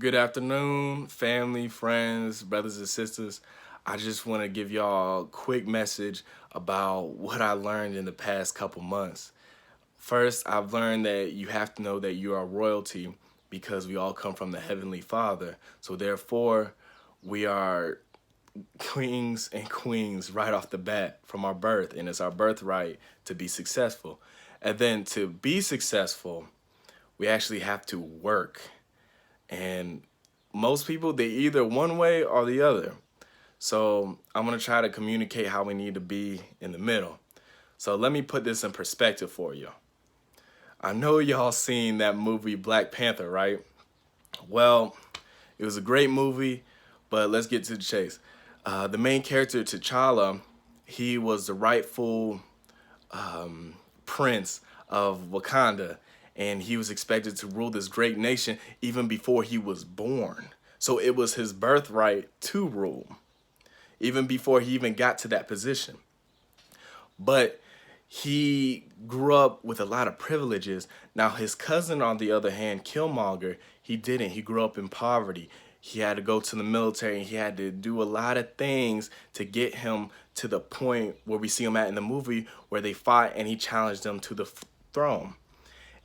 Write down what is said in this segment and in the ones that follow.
Good afternoon, family, friends, brothers and sisters. I just want to give y'all a quick message about what I learned in the past couple months. First, I've learned that you have to know that you are royalty because we all come from the Heavenly Father. So therefore, we are kings and queens right off the bat from our birth, and it's our birthright to be successful. And then to be successful, we actually have to work. And most people, they either one way or the other. So I'm gonna try to communicate how we need to be in the middle. So let me put this in perspective for you. I know y'all seen that movie Black Panther, right? Well, it was a great movie, but let's get to the chase. The main character, T'Challa, he was the rightful prince of Wakanda, and he was expected to rule this great nation even before he was born. So it was his birthright to rule, even before he even got to that position. But he grew up with a lot of privileges. Now his cousin, on the other hand, Killmonger, he didn't. He grew up in poverty. He had to go to the military, and he had to do a lot of things to get him to the point where we see him at in the movie, where they fought and he challenged them to the throne.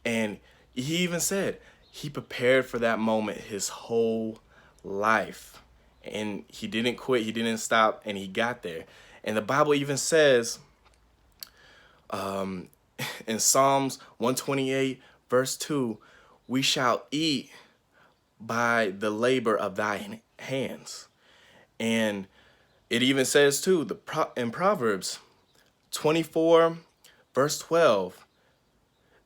And he even said he prepared for that moment his whole life. And he didn't quit, he didn't stop, and he got there. And the Bible even says in Psalms 128, verse 2, we shall eat by the labor of thine hands. And it even says too, in Proverbs 24, verse 12,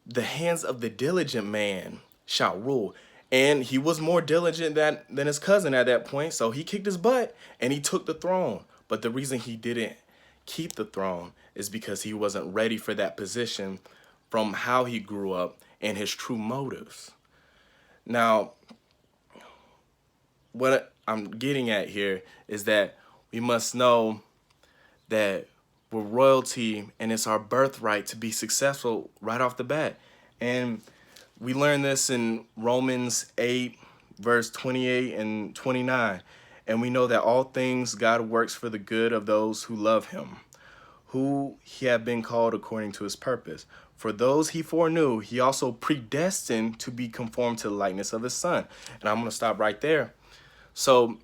the hands of the diligent man shall rule. And he was more diligent than his cousin at that point, so he kicked his butt and he took the throne. But the reason he didn't keep the throne is because he wasn't ready for that position from how he grew up and his true motives. Now, what I'm getting at here is that we must know that we're royalty and it's our birthright to be successful right off the bat. And we learn this in Romans 8, verse 28 and 29. And we know that all things God works for the good of those who love him, who he had been called according to his purpose. For those he foreknew, he also predestined to be conformed to the likeness of his son. And I'm going to stop right there. So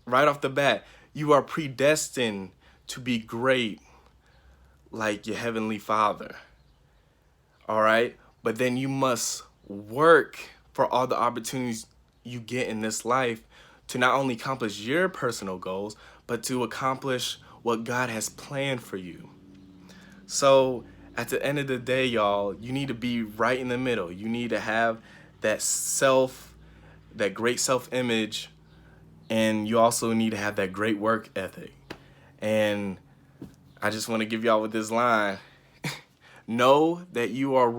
right off the bat, you are predestined to be great like your Heavenly Father. All right? But then you must work for all the opportunities you get in this life to not only accomplish your personal goals, but to accomplish what God has planned for you. So at the end of the day, y'all, you need to be right in the middle. You need to have that great self-image, and you also need to have that great work ethic. And I just want to give y'all with this line, know that you are